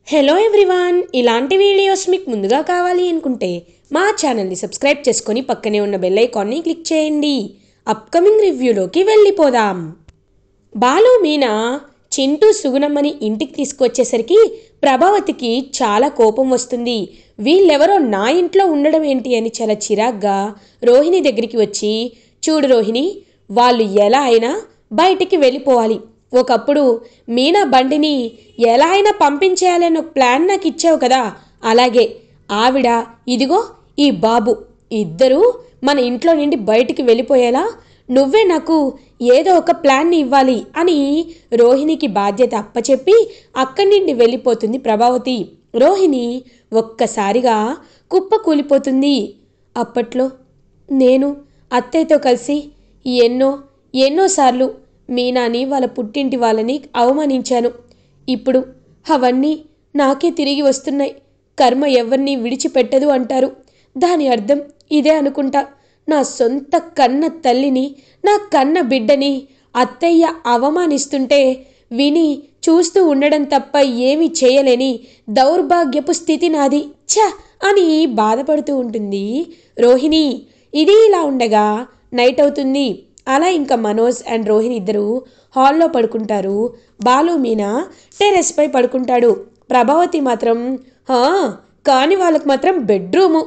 Hello everyone, ఇలాంటి videos మీకు ముందుగా కావాలి అనుకుంటే మా ఛానల్ని సబ్స్క్రైబ్ చేసుకొని పక్కనే ఉన్న బెల్ ఐకాన్ని క్లిక్ చేయండి. అప్కమింగ్ రివ్యూలోకి వెళ్ళిపోదాం. బాలు మీనా చింటూ సుగుణమ్మని ఇంటికి తీసుకొచ్చేసరికి ప్రభావతికి చాలా కోపం వస్తుంది. వీళ్ళెవరో నా ఇంట్లో ఉండడం ఏంటి అని చాలా చిరాగ్గా రోహిణి దగ్గరికి వచ్చి, చూడు రోహిణి, వాళ్ళు ఎలా అయినా బయటికి వెళ్ళిపోవాలి. ఒకప్పుడు మీనా బండిని ఎలా అయినా పంపించేయాలని ఒక ప్లాన్ నాకు ఇచ్చావు కదా, అలాగే ఆవిడ, ఇదిగో ఈ బాబు, ఇద్దరూ మన ఇంట్లో నుండి బయటికి వెళ్ళిపోయేలా నువ్వే నాకు ఏదో ఒక ప్లాన్ని ఇవ్వాలి అని రోహిణికి బాధ్యత అప్పచెప్పి అక్కడి నుండి వెళ్ళిపోతుంది ప్రభావతి. రోహిణి ఒక్కసారిగా కుప్ప కూలిపోతుంది. అప్పట్లో నేను అత్తయ్యతో కలిసి ఎన్నోసార్లు మీనాని వాళ్ళ పుట్టింటి వాళ్ళని అవమానించాను. ఇప్పుడు అవన్నీ నాకే తిరిగి వస్తున్నాయి. కర్మ ఎవరిని విడిచిపెట్టదు అంటారు. దాని అర్థం ఇదే అనుకుంటా. నా సొంత కన్న తల్లిని, నా కన్న బిడ్డని అత్తయ్య అవమానిస్తుంటే విని చూస్తూ ఉండడం తప్ప ఏమీ చేయలేని దౌర్భాగ్యపు స్థితి నాది, ఛ అని బాధపడుతూ ఉంటుంది రోహిణి. ఇది ఇలా ఉండగా నైట్ అవుతుంది. అలా ఇంకా మనోజ్ అండ్ రోహిణి ఇద్దరు హాల్లో పడుకుంటారు. బాలు మీనా టెర్రస్పై పడుకుంటాడు. ప్రభావతి మాత్రం కానీ వాళ్ళకు మాత్రం బెడ్రూము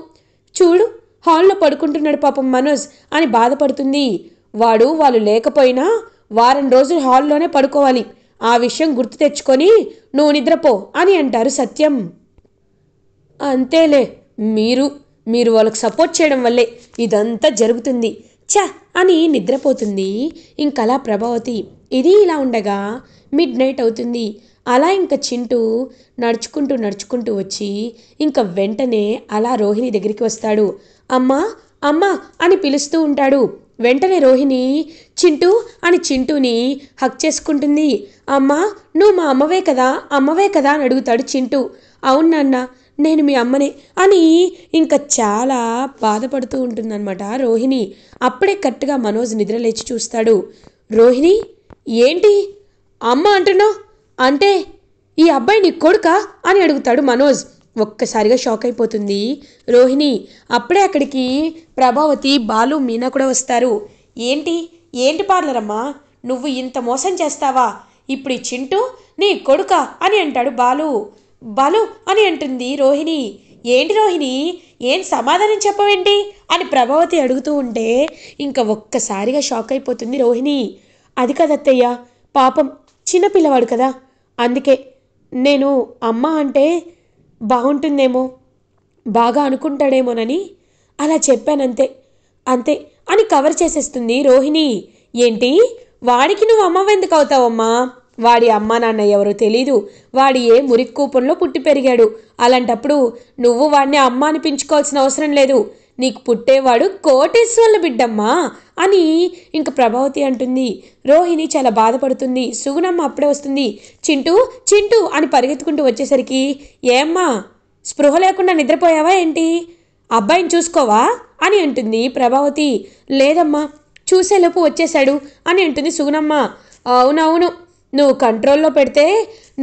చూడు, హాల్లో పడుకుంటున్నాడు పాపం మనోజ్ అని బాధపడుతుంది. వాళ్ళు లేకపోయినా వారం రోజులు హాల్లోనే పడుకోవాలి, ఆ విషయం గుర్తు తెచ్చుకొని నువ్వు నిద్రపో అని అంటారు సత్యం. అంతేలే, మీరు వాళ్ళకు సపోర్ట్ చేయడం వల్లే ఇదంతా జరుగుతుంది, ఛ అని నిద్రపోతుంది ఇంకలా ప్రభావతి. ఇది ఇలా ఉండగా మిడ్ నైట్ అవుతుంది. అలా ఇంకా చింటూ నడుచుకుంటూ వచ్చి ఇంకా వెంటనే అలా రోహిణి దగ్గరికి వస్తాడు. అమ్మా అమ్మా అని పిలుస్తూ ఉంటాడు. వెంటనే రోహిణి చింటూ అని చింటూని హక్ చేసుకుంటుంది. అమ్మా, నువ్వు మా అమ్మవే కదా అని అడుగుతాడు చింటూ. అవును నాన్న, నేను మీ అమ్మనే అని ఇంకా చాలా బాధపడుతూ ఉంటుందన్నమాట రోహిణి. అప్పుడే కరెక్ట్గా మనోజ్ నిద్రలేచి చూస్తాడు. రోహిణి, ఏంటి అమ్మ అంటున్నావు? అంటే ఈ అబ్బాయి నీ కొడుకా అని అడుగుతాడు మనోజ్. ఒక్కసారిగా షాక్ అయిపోతుంది రోహిణి. అప్పుడే అక్కడికి ప్రభావతి, బాలు, మీనా కూడా వస్తారు. ఏంటి పార్లర్ అమ్మా, నువ్వు ఇంత మోసం చేస్తావా? ఇప్పుడు ఈ చింటూ నీ కొడుకా అని అంటాడు బాలు అని అంటుంది రోహిణి. ఏంటి రోహిణి, ఏం సమాధానం చెప్పవేంటి అని ప్రభావతి అడుగుతూ ఉంటే ఇంకా ఒక్కసారిగా షాక్ అయిపోతుంది రోహిణి. అది కదత్తయ్య, పాపం చిన్నపిల్లవాడు కదా, అందుకే నేను అమ్మ అంటే బాగుంటుందేమో, బాగా అనుకుంటాడేమోనని అలా చెప్పానంతే అంతే అని కవర్ చేసేస్తుంది రోహిణి. ఏంటి, వాడికి నువ్వు అమ్మవెందుకు అవుతావమ్మా? వాడి అమ్మా నాన్న ఎవరో తెలీదు, వాడి ఏ మురిక్కూపంలో పుట్టి పెరిగాడు. అలాంటప్పుడు నువ్వు వాడిని అమ్మ అనిపించుకోవాల్సిన అవసరం లేదు. నీకు పుట్టేవాడు కోటేశ్వర్ల బిడ్డమ్మా అని ఇంక ప్రభావతి అంటుంది. రోహిణి చాలా బాధపడుతుంది. సుగుణమ్మ అప్పుడే వస్తుంది. చింటూ అని పరిగెత్తుకుంటూ వచ్చేసరికి, ఏమ్మా, స్పృహ లేకుండా నిద్రపోయావా ఏంటి? అబ్బాయిని చూసుకోవా అని అంటుంది ప్రభావతి. లేదమ్మా, చూసేలోపు వచ్చేశాడు అని అంటుంది సుగుణమ్మ. అవునవును, నువ్వు కంట్రోల్లో పెడితే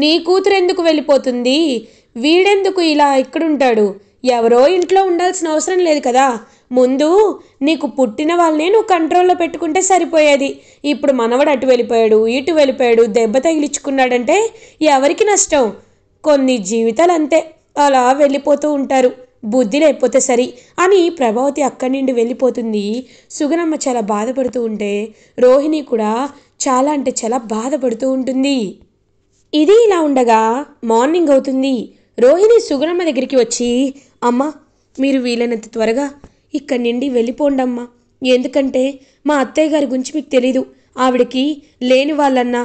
నీ కూతురు ఎందుకు వెళ్ళిపోతుంది? వీడెందుకు ఇలా ఇక్కడుంటాడు? ఎవరో ఇంట్లో ఉండాల్సిన అవసరం లేదు కదా. ముందు నీకు పుట్టిన వాళ్ళనే నువ్వు కంట్రోల్లో పెట్టుకుంటే సరిపోయేది. ఇప్పుడు మనవడు అటు వెళ్ళిపోయాడు, ఇటు వెళ్ళిపోయాడు, దెబ్బ తగిలించుకున్నాడంటే ఎవరికి నష్టం? కొన్ని జీవితాలు అంతే, అలా వెళ్ళిపోతూ ఉంటారు. బుద్ధి లేకపోతే సరి అని ప్రభావతి అక్కడి నుండి వెళ్ళిపోతుంది. సుగుణమ్మ చాలా బాధపడుతూ ఉంటే రోహిణి కూడా చాలా అంటే చాలా బాధపడుతూ ఉంటుంది. ఇది ఇలా ఉండగా మార్నింగ్ అవుతుంది. రోహిణి సుగుణమ్మ దగ్గరికి వచ్చి, అమ్మ, మీరు వీలైనంత త్వరగా ఇక్కడి నుండి వెళ్ళిపోండమ్మా. ఎందుకంటే మా అత్తయ్య గారి గురించి మీకు తెలీదు. ఆవిడకి లేని వాళ్ళన్నా,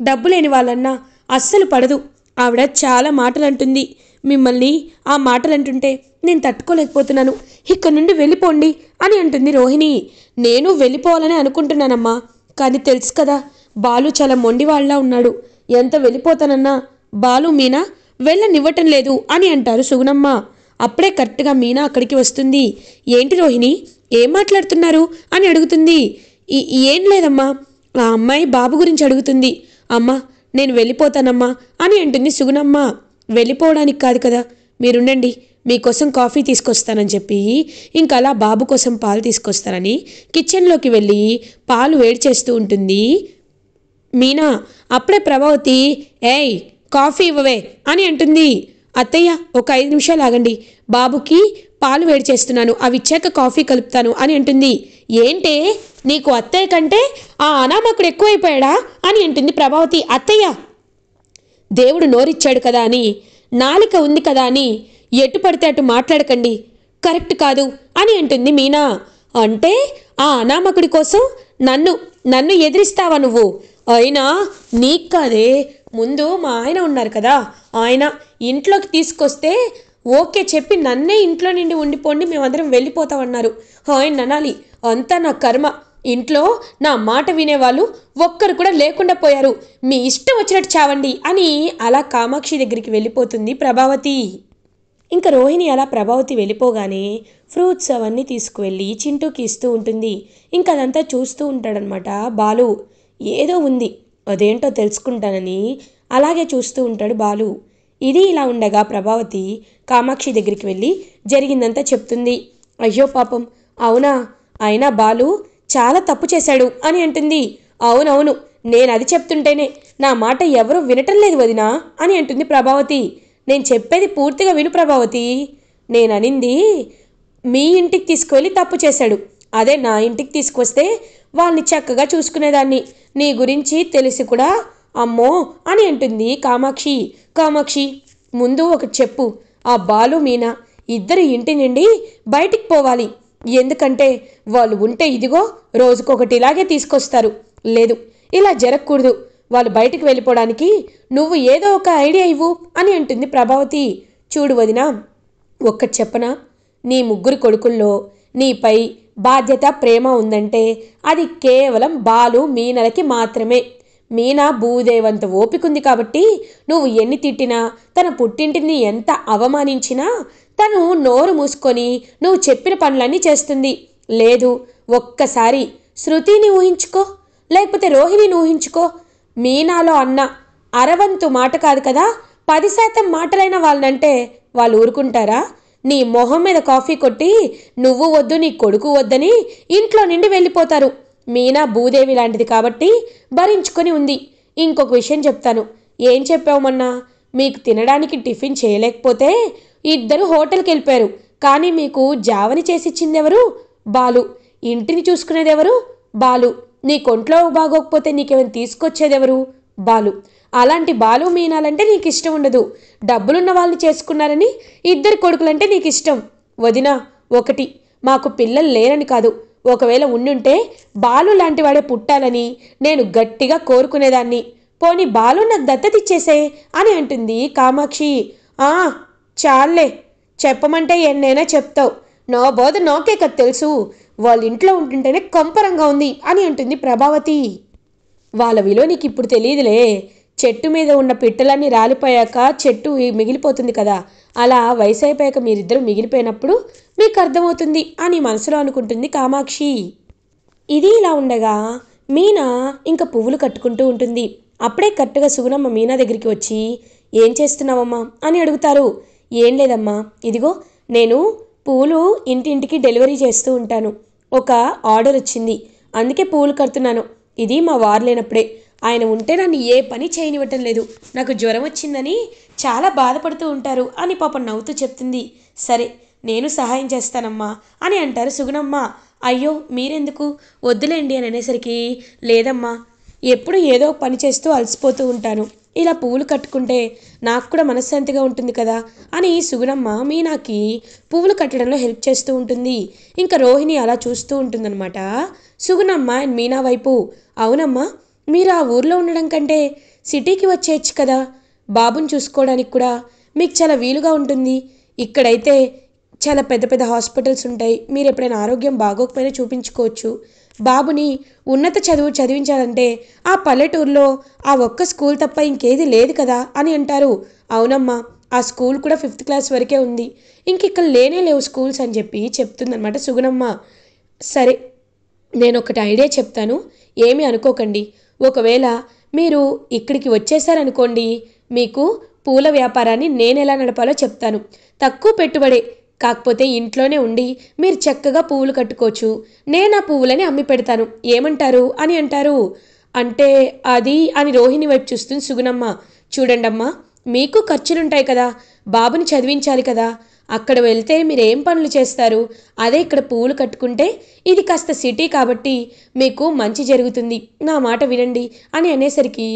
డబ్బు లేని వాళ్ళన్నా అస్సలు పడదు. ఆవిడ చాలా మాటలు అంటుంది. మిమ్మల్ని ఆ మాటలు అంటుంటే నేను తట్టుకోలేకపోతున్నాను. ఇక్కడి నుండి వెళ్ళిపోండి అని అంటుంది రోహిణి. నేను వెళ్ళిపోవాలని అనుకుంటున్నానమ్మా, కానీ తెలుసు కదా, బాలు చాలా మొండివాళ్ళ ఉన్నాడు. ఎంత వెళ్ళిపోతానన్నా బాలు మీనా వెళ్ళనివ్వటం లేదు అని అంటారు సుగుణమ్మ. అప్పుడే కరెక్ట్గా మీనా అక్కడికి వస్తుంది. ఏంటి రోహిణి, ఏం మాట్లాడుతున్నారు అని అడుగుతుంది. ఏం లేదమ్మా, ఆ అమ్మాయి బాబు గురించి అడుగుతుంది. అమ్మా, నేను వెళ్ళిపోతానమ్మా అని అంటుంది సుగుణమ్మ. వెళ్ళిపోవడానికి కాదు కదా, మీరుండండి, మీకోసం కాఫీ తీసుకొస్తానని చెప్పి ఇంకా అలా బాబు కోసం పాలు తీసుకొస్తానని కిచెన్లోకి వెళ్ళి పాలు వేడి చేస్తూ ఉంటుంది మీనా. అప్పుడే ప్రభావతి, ఏయ్ కాఫీ ఇవ్వవే అని అంటుంది. అత్తయ్య ఒక 5 నిమిషాలు ఆగండి, బాబుకి పాలు వేడి చేస్తున్నాను, అవి ఇచ్చాక కాఫీ కలుపుతాను అని అంటుంది. ఏంటే నీకు అత్తయ్య కంటే ఆ అనామకుడు ఎక్కువైపోయాడా అని అంటుంది ప్రభావతి. అత్తయ్య, దేవుడు నోరిచ్చాడు కదా అని, నాలిక ఉంది కదా అని ఎటు పడితే అటు మాట్లాడకండి, కరెక్ట్ కాదు అని అంటుంది మీనా. అంటే ఆ అనామకుడి కోసం నన్ను నన్ను ఎదిరిస్తావా నువ్వు? అయినా నీకు కాదే, ముందు మా ఆయన ఉన్నారు కదా, ఆయన ఇంట్లోకి తీసుకొస్తే ఓకే చెప్పి నన్నే ఇంట్లో నుండి ఉండిపోండి, మేమందరం వెళ్ళిపోతామన్నారు. ఆయన అనాలి, అంతా నా కర్మ, ఇంట్లో నా మాట వినేవాళ్ళు ఒక్కరు కూడా లేకుండా పోయారు, మీ ఇష్టం వచ్చినట్టు చావండి అని అలా కామాక్షి దగ్గరికి వెళ్ళిపోతుంది ప్రభావతి. ఇంకా రోహిణి అలా ప్రభావతి వెళ్ళిపోగానే ఫ్రూట్స్ అవన్నీ తీసుకువెళ్ళి చింటూకి ఇస్తూ ఉంటుంది. ఇంకా అదంతా చూస్తూ ఉంటాడనమాట బాలు. ఏదో ఉంది, అదేంటో తెలుసుకుంటానని అలాగే చూస్తూ ఉంటాడు బాలు. ఇది ఇలా ఉండగా ప్రభావతి కామాక్షి దగ్గరికి వెళ్ళి జరిగిందంతా చెప్తుంది. అయ్యో పాపం, అవునా, అయినా బాలు చాలా తప్పు చేశాడు అని అంటుంది. అవునవును, నేను అది చెప్తుంటేనే నా మాట ఎవరూ వినటం లేదు వదినా అని అంటుంది ప్రభావతి. నేను చెప్పేది పూర్తిగా విను ప్రభావతి, నేననింది మీ ఇంటికి తీసుకువెళ్ళి తప్పు చేశాడు, అదే నా ఇంటికి తీసుకొస్తే వాళ్ళని చక్కగా చూసుకునేదాన్ని, నీ గురించి తెలిసి కూడా అమ్మో అని అంటుంది కామాక్షి. కామాక్షి, ముందు ఒకటి చెప్పు, ఆ బాలు మీనా ఇద్దరు ఇంటి నుండి బయటికి పోవాలి, ఎందుకంటే వాళ్ళు ఉంటే ఇదిగో రోజుకొకటి ఇలాగే తీసుకొస్తారు, లేదు ఇలా జరగకూడదు, వాళ్ళు బయటికి వెళ్ళిపోవడానికి నువ్వు ఏదో ఒక ఐడియా ఇవ్వు అని అంటుంది ప్రభావతి. చూడు వదినా, ఒక్కటి చెప్పనా, నీ 3 కొడుకుల్లో నీపై బాధ్యత ప్రేమ ఉందంటే అది కేవలం బాలు మీనలకి మాత్రమే. మీనా భూదేవంత ఓపికంది కాబట్టి నువ్వు ఎన్ని తిట్టినా, తన పుట్టింటిని ఎంత అవమానించినా తను నోరు మూసుకొని నువ్వు చెప్పిన పనులన్నీ చేస్తుంది. లేదు, ఒక్కసారి శృతిని ఊహించుకో, లేకపోతే రోహిణిని ఊహించుకో, మీనాలో అన్న అరవంతు మాట కాదు కదా, 10% మాటలైన వాళ్ళనంటే వాళ్ళు ఊరుకుంటారా? నీ మొహం మీద కాఫీ కొట్టి నువ్వు వద్దు నీ కొడుకు వద్దని ఇంట్లో నుండి వెళ్ళిపోతారు. మీనా భూదేవి లాంటిది కాబట్టి భరించుకొని ఉంది. ఇంకొక విషయం చెప్తాను. ఏం చెప్పావమన్నా, మీకు తినడానికి టిఫిన్ చేయలేకపోతే ఇద్దరు హోటల్కి వెళ్ళిపోయారు, కానీ మీకు జావని చేసిచ్చిందెవరు? బాలు. ఇంటిని చూసుకునేదెవరు? బాలు. నీ కొంట్లో బాగోకపోతే నీకేమైనా తీసుకొచ్చేదెవరు? బాలు. అలాంటి బాలు మీనాలంటే నీకు ఇష్టం ఉండదు, డబ్బులున్న వాళ్ళని చేసుకున్నారని 2 కొడుకులంటే నీకు ఇష్టం. వదినా, ఒకటి, మాకు పిల్లలు లేరని కాదు, ఒకవేళ ఉండుంటే బాలు లాంటి వాడే పుట్టాలని నేను గట్టిగా కోరుకునేదాన్ని. పోనీ బాలు నాకు దత్తతిచ్చేసే అని అంటుంది కామాక్షి. చాలే, చెప్పమంటే ఎన్నైనా చెప్తావు, నా బోధ నాకే కదా తెలుసు, వాళ్ళ ఇంట్లో ఉంటుంటేనే కంపరంగా ఉంది అని అంటుంది ప్రభావతి. వాళ్ళ విలువ నీకు ఇప్పుడు తెలియదులే, చెట్టు మీద ఉన్న పిట్టలన్నీ రాలిపోయాక చెట్టు మిగిలిపోతుంది కదా, అలా వయసు అయిపోయాక మీరిద్దరూ మిగిలిపోయినప్పుడు మీకు అర్థమవుతుంది అని మనసులో అనుకుంటుంది కామాక్షి. ఇది ఇలా ఉండగా మీనా ఇంకా పువ్వులు కట్టుకుంటూ ఉంటుంది. అప్పుడే కరెక్ట్గా సుగుణమ్మ మీనా దగ్గరికి వచ్చి, ఏం చేస్తున్నావమ్మా అని అడుగుతారు. ఏం లేదమ్మా, ఇదిగో నేను పూలు ఇంటింటికి డెలివరీ చేస్తూ ఉంటాను, ఒక ఆర్డర్ వచ్చింది, అందుకే పూలు కడుతున్నాను. ఇది మా వారు లేనప్పుడే, ఆయన ఉంటే నన్ను ఏ పని చేయనివ్వటం లేదు, నాకు జ్వరం వచ్చిందని చాలా బాధపడుతూ ఉంటారు అని పాపం నవ్వుతూ చెప్తుంది. సరే, నేను సహాయం చేస్తానమ్మా అని అంటారు సుగుణమ్మ. అయ్యో మీరెందుకు, వద్దులేండి అని అనేసరికి, లేదమ్మా, ఎప్పుడు ఏదో పని చేస్తూ అలసిపోతూ ఉంటాను, ఇలా పువ్వులు కట్టుకుంటే నాకు కూడా మనశ్శాంతిగా ఉంటుంది కదా అని సుగుణమ్మ మీనాకి పువ్వులు కట్టడంలో హెల్ప్ చేస్తూ ఉంటుంది. ఇంకా రోహిణి అలా చూస్తూ ఉంటుందన్నమాట సుగుణమ్మ అండ్ మీనా వైపు. అవునమ్మా, మీరు ఆ ఊర్లో ఉండడం కంటే సిటీకి వచ్చేయచ్చు కదా, బాబుని చూసుకోవడానికి కూడా మీకు చాలా వీలుగా ఉంటుంది, ఇక్కడైతే చాలా పెద్ద పెద్ద హాస్పిటల్స్ ఉంటాయి, మీరు ఎప్పుడైనా ఆరోగ్యం బాగోకపోయినా చూపించుకోవచ్చు, బాబుని ఉన్నత చదువు చదివించాలంటే ఆ పల్లెటూరులో ఆ ఒక్క స్కూల్ తప్ప ఇంకేది లేదు కదా అని అంటారు. అవునమ్మా, ఆ స్కూల్ కూడా 5th క్లాస్ వరకే ఉంది, ఇంక ఇక్కడ లేనే లేవు స్కూల్స్ అని చెప్పి చెప్తుందన్నమాట సుగుణమ్మ. సరే, నేను ఒకటి ఐడియా చెప్తాను, ఏమీ అనుకోకండి, ఒకవేళ మీరు ఇక్కడికి వచ్చేసారనుకోండి, మీకు పూల వ్యాపారాన్ని నేనెలా నడపాలో చెప్తాను. తక్కువ పెట్టుబడే, కాకపోతే ఇంట్లోనే ఉండి మీరు చక్కగా పువ్వులు కట్టుకోవచ్చు. నేను ఆ పువ్వులని అమ్మి పెడతాను, ఏమంటారు అని అంటారు. అంటే అది అని రోహిణి వైపు చూస్తుంది సుగుణమ్మ. చూడండమ్మా, మీకు ఖర్చులుంటాయి కదా, బాబుని చదివించాలి కదా, అక్కడ వెళ్తే మీరేం పనులు చేస్తారు? అదే ఇక్కడ పువ్వులు కట్టుకుంటే ఇది కాస్త సిటీ కాబట్టి మీకు మంచి జరుగుతుంది, నా మాట వినండి అని అనేసరికి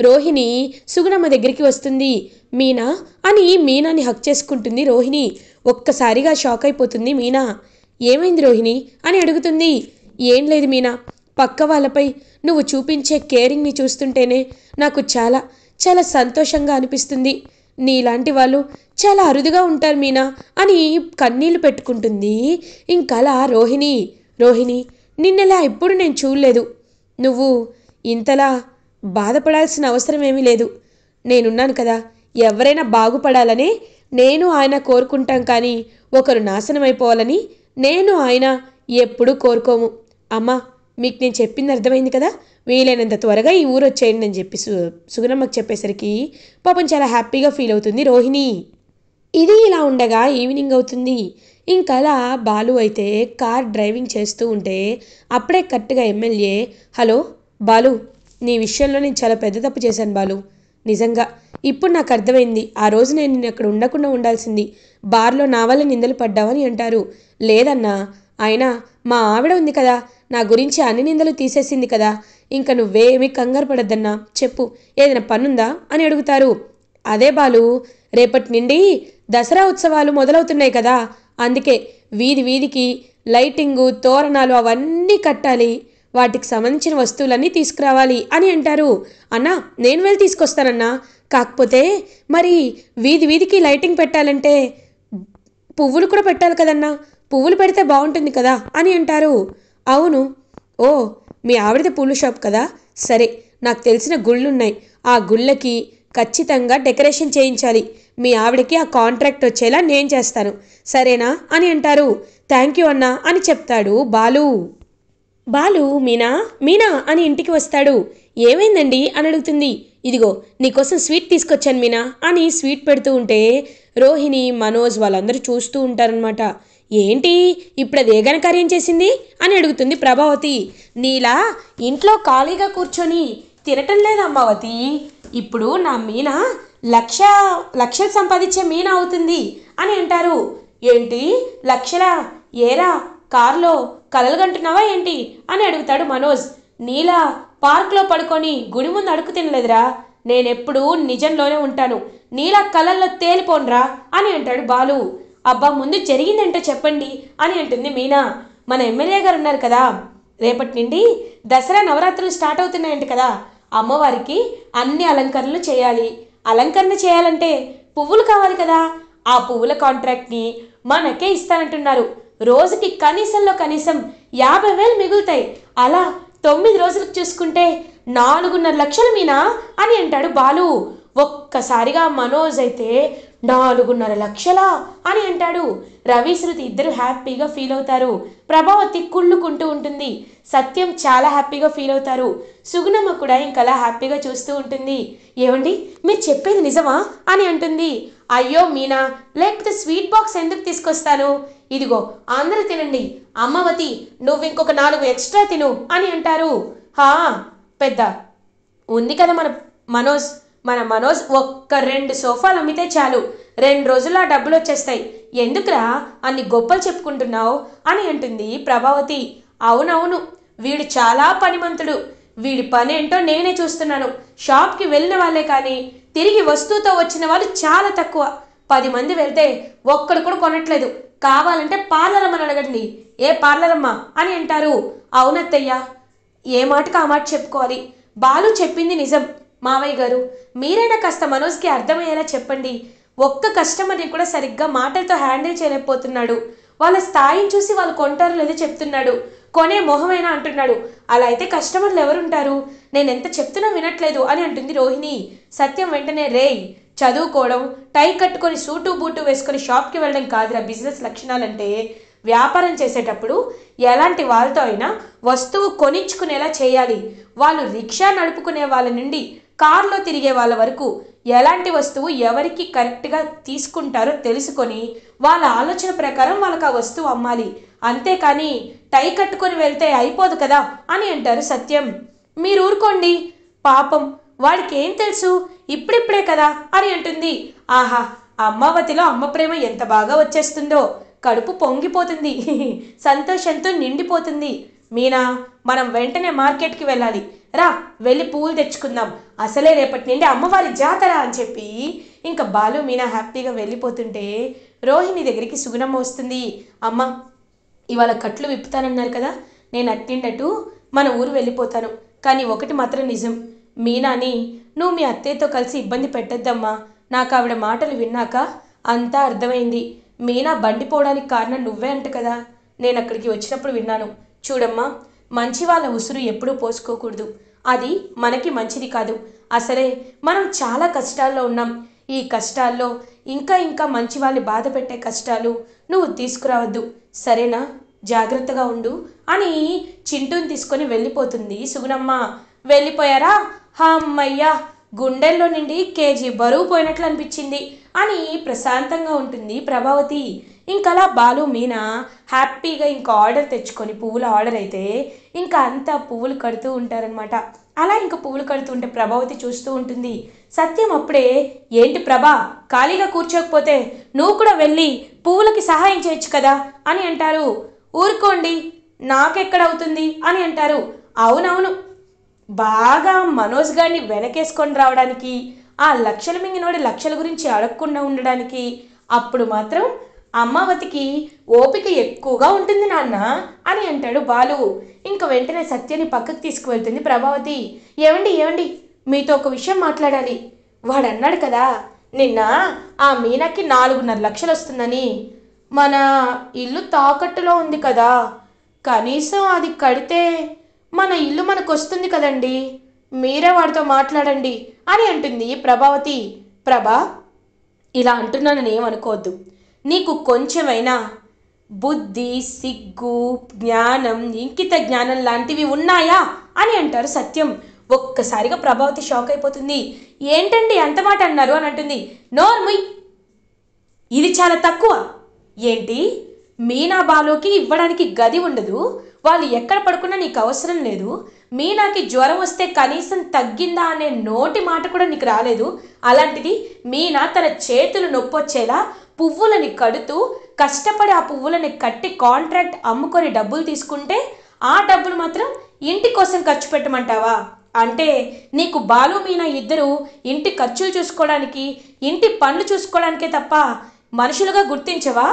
రోహిణి సుగుణమ్మ దగ్గరికి వస్తుంది. మీనా అని మీనాని హక్ చేసుకుంటుంది రోహిణి. ఒక్కసారిగా షాక్ అయిపోతుంది మీనా. ఏమైంది రోహిణి అని అడుగుతుంది. ఏం లేదు మీనా, పక్క వాళ్ళపై నువ్వు చూపించే కేరింగ్ని చూస్తుంటేనే నాకు చాలా చాలా సంతోషంగా అనిపిస్తుంది. నీలాంటి వాళ్ళు చాలా అరుదుగా ఉంటారు మీనా అని కన్నీళ్లు పెట్టుకుంటుంది ఇంకలా రోహిణి. రోహిణి, నిన్నెలా ఎప్పుడు నేను చూడలేదు. నువ్వు ఇంతలా బాధపడాల్సిన అవసరం ఏమీ లేదు. నేనున్నాను కదా, ఎవరైనా బాగుపడాలనే నేను ఆయన కోరుకుంటాం, కానీ ఒకరు నాశనం అయిపోవాలని నేను ఆయన ఎప్పుడూ కోరుకోము. అమ్మా, మీకు నేను చెప్పింది అర్థమైంది కదా, వీలైనంత త్వరగా ఈ ఊరు వచ్చేయండి అని చెప్పి సుగుణమ్మకి చెప్పేసరికి పాపం చాలా హ్యాపీగా ఫీల్ అవుతుంది రోహిణి. ఇది ఇలా ఉండగా ఈవినింగ్ అవుతుంది. ఇంకలా బాలు అయితే కార్ డ్రైవింగ్ చేస్తూ ఉంటే అప్పుడే కరెక్ట్గా ఎమ్మెల్యే, హలో బాలు, నీ విషయంలో నేను చాలా పెద్ద తప్పు చేశాను బాలు, నిజంగా ఇప్పుడు నాకు అర్థమైంది. ఆ రోజు నేను నిన్ను అక్కడ ఉండకుండా ఉండాల్సింది, బార్లో నా వల్ల నిందలు పడ్డావని అంటారు. లేదన్నా, అయినా మా ఆవిడ ఉంది కదా, నా గురించి అన్ని నిందలు తీసేసింది కదా, ఇంకా నువ్వేమీ కంగారు పడద్దన్నా, చెప్పు ఏదైనా పనుందా అని అడుగుతారు. అదే బాలు, రేపటి నుండి దసరా ఉత్సవాలు మొదలవుతున్నాయి కదా, అందుకే వీధి వీధికి లైటింగు, తోరణాలు అవన్నీ కట్టాలి, వాటికి సంబంధించిన వస్తువులన్నీ తీసుకురావాలి అని అంటారు. అన్నా, నేను వెళ్ళి తీసుకొస్తానన్నా, కాకపోతే మరి వీధి వీధికి లైటింగ్ పెట్టాలంటే పువ్వులు కూడా పెట్టాలి కదన్నా, పువ్వులు పెడితే బాగుంటుంది కదా అని అంటారు. అవును, ఓ మీ ఆవిడది పూల షాప్ కదా, సరే నాకు తెలిసిన గుళ్ళున్నాయి, ఆ గుళ్ళకి ఖచ్చితంగా డెకరేషన్ చేయించాలి, మీ ఆవిడకి ఆ కాంట్రాక్ట్ వచ్చేలా నేను చేస్తాను, సరేనా అని అంటారు. థ్యాంక్ యూ అన్నా అని చెప్తాడు బాలు. బాలు మీనా మీనా అని ఇంటికి వస్తాడు. ఏమైందండి అని అడుగుతుంది. ఇదిగో నీకోసం స్వీట్ తీసుకొచ్చాను మీనా అని స్వీట్ పెడుతూ ఉంటే రోహిణి, మనోజ్ వాళ్ళందరూ చూస్తూ ఉంటారనమాట. ఏంటి ఇప్పుడు అది ఏ ఘనకార్యం చేసింది అని అడుగుతుంది ప్రభావతి. నీలా ఇంట్లో ఖాళీగా కూర్చొని తినటం లేదు అమ్మావతి, ఇప్పుడు నా మీనా లక్షలు సంపాదించే మీనా అవుతుంది అని అంటారు. ఏంటి లక్షల, ఏరా కారులో కలలు గంటున్నావా ఏంటి అని అడుగుతాడు మనోజ్. నీలా పార్క్లో పడుకొని గుడి ముందు అడుగు తినలేదురా, నేనెప్పుడు నిజంలోనే ఉంటాను, నీలా కలల్లో తేలిపోన్రా అని అంటాడు బాలు. అబ్బా, ముందు జరిగిందంటో చెప్పండి అని అంటుంది మీనా. మన ఎమ్మెల్యే గారు ఉన్నారు కదా, రేపటి నుండి దసరా నవరాత్రులు స్టార్ట్ అవుతున్నాయంట కదా, అమ్మవారికి అన్ని అలంకరణలు చేయాలి, అలంకరణ చేయాలంటే పువ్వులు కావాలి కదా, ఆ పువ్వుల కాంట్రాక్ట్ని మనకే ఇస్తానంటున్నారు, రోజుకి కనీసంలో కనీసం 50,000 మిగులుతాయి, అలా 9 రోజులకు చూసుకుంటే 4.5 లక్షలు మీనా అని అంటాడు బాలు. ఒక్కసారిగా మనోజ్ అయితే 4.5 లక్షలా అని అంటాడు. రవి, శృతి ఇద్దరు హ్యాపీగా ఫీల్ అవుతారు. ప్రభావతి కుళ్ళుకుంటూ ఉంటుంది. సత్యం చాలా హ్యాపీగా ఫీల్ అవుతారు. సుగుణమ్మ కూడా ఇంకలా హ్యాపీగా చూస్తూ ఉంటుంది. ఏమండి, మీరు చెప్పేది నిజమా అని అంటుంది. అయ్యో మీనా, లేకపోతే స్వీట్ బాక్స్ ఎందుకు తీసుకొస్తాను, ఇదిగో అందరూ తినండి, అమ్మవతి నువ్వు ఇంకొక 4 ఎక్స్ట్రా తిను అని అంటారు. హా, పెద్ద ఉంది కదా మన మనోజ్ ఒక్క 2 సోఫాలు అమ్మితే చాలు, 2 రోజుల్లో ఆ డబ్బులు వచ్చేస్తాయి, ఎందుకురా అన్ని గొప్పలు చెప్పుకుంటున్నావు అని అంటుంది ప్రభావతి. అవునవును, వీడు చాలా పనిమంతుడు, వీడి పనేంటో నేనే చూస్తున్నాను, షాప్కి వెళ్ళిన వాళ్ళే కానీ తిరిగి వస్తువుతో వచ్చిన వాళ్ళు చాలా తక్కువ, 10 మంది వెళ్తే ఒక్కడు కూడా కొనట్లేదు, కావాలంటే పార్లర్ అమ్మని అడగండి, ఏ పార్లర్ అమ్మ అని అంటారు. అవునత్తయ్యా, ఏ మాటకు ఆ మాట చెప్పుకోవాలి, బాలు చెప్పింది నిజం, మావయ్య గారు మీరైనా కాస్త మనోజ్కి అర్థమయ్యేలా చెప్పండి, ఒక్క కస్టమర్ని కూడా సరిగ్గా మాటలతో హ్యాండిల్ చేయలేకపోతున్నాడు, వాళ్ళ స్థాయిని చూసి వాళ్ళు కొంటారు లేదో చెప్తున్నాడు, కొనే మొహమైనా అంటున్నాడు, అలా అయితే కస్టమర్లు ఎవరుంటారు, నేను ఎంత చెప్తున్నా వినట్లేదు అని అంటుంది రోహిణి. సత్యం వెంటనే, రేయ్ చదువుకోవడం, టై కట్టుకొని సూటు బూటు వేసుకొని షాప్కి వెళ్ళడం కాదురా బిజినెస్ లక్షణాలంటే, వ్యాపారం చేసేటప్పుడు ఎలాంటి వాళ్ళతో అయినా వస్తువు కొనించుకునేలా చేయాలి, వాళ్ళు రిక్షా నడుపుకునే వాళ్ళ నుండి కార్లో తిరిగే వాళ్ళ వరకు ఎలాంటి వస్తువు ఎవరికి కరెక్ట్గా తీసుకుంటారో తెలుసుకొని వాళ్ళ ఆలోచన ప్రకారం వాళ్ళకి ఆ వస్తువు అమ్మాలి, అంతేకాని టై కట్టుకొని వెళ్తే అయిపోదు కదా అని అంటారు సత్యం. మీరు ఊరుకోండి, పాపం వాడికి ఏం తెలుసు, ఇప్పుడిప్పుడే కదా అని అంటుంది. ఆహా, అమ్మావతిలో అమ్మ ప్రేమ ఎంత బాగా వచ్చేస్తుందో, కడుపు పొంగిపోతుంది, సంతోషంతో నిండిపోతుంది. మీనా, మనం వెంటనే మార్కెట్కి వెళ్ళాలి, రా వెళ్ళి పువ్వులు తెచ్చుకుందాం, అసలే రేపటి నుండి అమ్మవారి జాతర అని చెప్పి ఇంకా బాలు మీనా హ్యాపీగా వెళ్ళిపోతుంటే రోహిణి దగ్గరికి సుగుణమ్మ వస్తుంది. అమ్మ, ఇవాళ కట్లు విప్పుతానన్నారు కదా, నేను అట్టిండటు మన ఊరు వెళ్ళిపోతాను. కానీ ఒకటి మాత్రం నిజం, మీనాని నువ్వు మీ అత్తయ్యతో కలిసి ఇబ్బంది పెట్టద్దమ్మా. నాకు ఆవిడ మాటలు విన్నాక అంతా అర్థమైంది. మీనా బండిపోవడానికి కారణం నువ్వే అంట కదా, నేను అక్కడికి వచ్చినప్పుడు విన్నాను. చూడమ్మా, మంచి వాళ్ళ ఉసురు ఎప్పుడూ పోసుకోకూడదు, అది మనకి మంచిది కాదు. అసలే మనం చాలా కష్టాల్లో ఉన్నాం, ఈ కష్టాల్లో ఇంకా ఇంకా మంచి వాళ్ళని బాధ పెట్టే కష్టాలు నువ్వు తీసుకురావద్దు, సరేనా? జాగ్రత్తగా ఉండు అని చింటూని తీసుకొని వెళ్ళిపోతుంది సుగుణమ్మ. వెళ్ళిపోయారా? అమ్మయ్యా, గుండెల్లో నుండి కేజీ బరువు పోయినట్లు అనిపించింది అని ప్రశాంతంగా ఉంటుంది ప్రభావతి. ఇంకలా బాలు మీనా హ్యాపీగా ఇంకా ఆర్డర్ తెచ్చుకొని, పువ్వుల ఆర్డర్ అయితే ఇంకా అంతా పువ్వులు కడుతూ ఉంటారనమాట. అలా ఇంకా పువ్వులు కడుతుంటే ప్రభావతి చూస్తూ ఉంటుంది. సత్యం అప్పుడే, ఏంటి ప్రభా, ఖాళీగా కూర్చోకపోతే నువ్వు కూడా వెళ్ళి పువ్వులకి సహాయం చేయొచ్చు కదా అని అంటారు. ఊరుకోండి, నాకెక్కడవుతుంది అని అంటారు. అవునవును, బాగా మనోజ్ గారిని వెనకేసుకొని రావడానికి, ఆ లక్షల మింగినోడి లక్షల గురించి అడగకుండా ఉండడానికి అప్పుడు మాత్రం అమ్మావతికి ఓపిక ఎక్కువగా ఉంటుంది నాన్న అని అంటాడు బాలు. ఇంక వెంటనే సత్యాన్ని పక్కకు తీసుకువెళ్తుంది ప్రభావతి. ఏమండి ఏమండి, మీతో ఒక విషయం మాట్లాడాలి. వాడు అన్నాడు కదా నిన్న ఆ మీనాకి 4.5 లక్షలు వస్తుందని. మన ఇల్లు తాకట్టులో ఉంది కదా, కనీసం అది కడితే మన ఇల్లు మనకు వస్తుంది కదండి, మీరే వాడితో మాట్లాడండి అని అంటుంది ప్రభావతి. ప్రభా, ఇలా అంటున్నానని ఏమనుకోవద్దు, నీకు కొంచెమైనా బుద్ధి, సిగ్గు, జ్ఞానం, ఇంకిత జ్ఞానం లాంటివి ఉన్నాయా అని అంటారు సత్యం. ఒక్కసారిగా ప్రభావతి షాక్ అయిపోతుంది. ఏంటండి అంత మాట అన్నారు అని అంటుంది. నోర్ముయ్, ఇది చాలా తక్కువ. ఏంటి, మీనా బాలుకి ఇవ్వడానికి గది ఉండదు, వాళ్ళు ఎక్కడ పడుకున్నా నీకు అవసరం లేదు, మీనాకి జ్వరం వస్తే కనీసం తగ్గిందా అనే నోటి మాట కూడా నీకు రాలేదు. అలాంటిది మీనా తన చేతులు నొప్పొచ్చేలా పువ్వులని కడుతూ కష్టపడి ఆ పువ్వులని కట్టి కాంట్రాక్ట్ అమ్ముకొని డబ్బులు తీసుకుంటే ఆ డబ్బులు మాత్రం ఇంటి కోసం ఖర్చు పెట్టమంటావా? అంటే నీకు బాలు మీనా ఇద్దరు ఇంటి ఖర్చులు చూసుకోవడానికి, ఇంటి పనులు చూసుకోవడానికే తప్ప మనుషులుగా గుర్తించవా?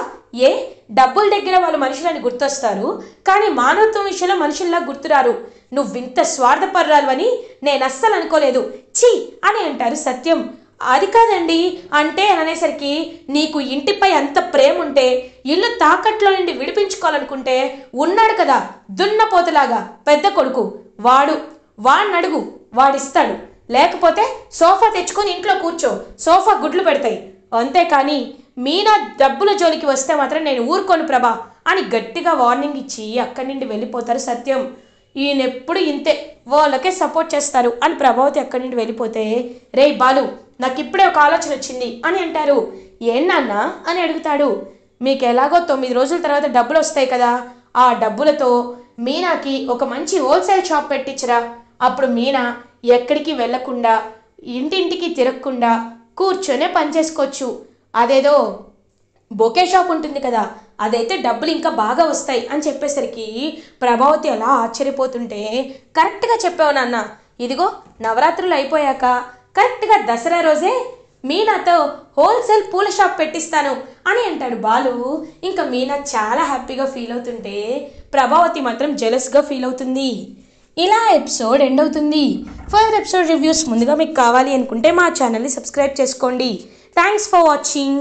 ఏ డబ్బుల దగ్గర వాళ్ళు మనుషులని గుర్తొస్తారు, కానీ మానవత్వం విషయంలో మనుషుల్లా గుర్తురారు. నువ్వింత స్వార్థపర్రాలు అని నేను అస్సలు అనుకోలేదు, ఛీ అని అంటారు సత్యం. అది కాదండి అంటే అనేసరికి, నీకు ఇంటిపై అంత ప్రేమ ఉంటే ఇల్లు తాకట్లో నుండి విడిపించుకోవాలనుకుంటే ఉన్నాడు కదా దున్నపోతులాగా పెద్ద కొడుకు, వాడిని అడుగు, వాడిస్తాడు. లేకపోతే సోఫా తెచ్చుకొని ఇంట్లో కూర్చో, సోఫా గుడ్లు పెడతాయి. అంతేకాని మీనా డబ్బుల జోలికి వస్తే మాత్రం నేను ఊరుకోను ప్రభా అని గట్టిగా వార్నింగ్ ఇచ్చి అక్కడి నుండి వెళ్ళిపోతారు సత్యం. ఈయనెప్పుడు ఇంతే, వాళ్ళకే సపోర్ట్ చేస్తారు అని ప్రభావతి అక్కడి నుండి వెళ్ళిపోతే, రే బాలు, నాకు ఇప్పుడే ఒక ఆలోచన వచ్చింది అని అంటారు. ఏన్నాన్నా అని అడుగుతాడు. మీకు ఎలాగో 9 రోజుల తర్వాత డబ్బులు వస్తాయి కదా, ఆ డబ్బులతో మీనాకి ఒక మంచి హోల్సేల్ షాప్ పెట్టించరా. అప్పుడు మీనా ఎక్కడికి వెళ్లకుండా, ఇంటింటికి తిరగకుండా కూర్చొనే పనిచేసుకోవచ్చు. అదేదో బొకే షాప్ ఉంటుంది కదా, అదైతే డబ్బులు ఇంకా బాగా వస్తాయి అని చెప్పేసరికి ప్రభావతి అలా ఆశ్చర్యపోతుంటే, కరెక్ట్గా చెప్పావు నాన్న, ఇదిగో నవరాత్రులు అయిపోయాక కరెక్ట్గా దసరా రోజే మీనాతో హోల్సేల్ పూల షాప్ పెట్టిస్తాను అని అంటాడు బాలు. ఇంకా మీనా చాలా హ్యాపీగా ఫీల్ అవుతుంటే ప్రభావతి మాత్రం జెలస్గా ఫీల్ అవుతుంది. ఇలా ఎపిసోడ్ ఎండ్ అవుతుంది. ఫర్దర్ ఎపిసోడ్ రివ్యూస్ ముందుగా మీకు కావాలి అనుకుంటే మా ఛానల్ని సబ్స్క్రైబ్ చేసుకోండి. Thanks for watching.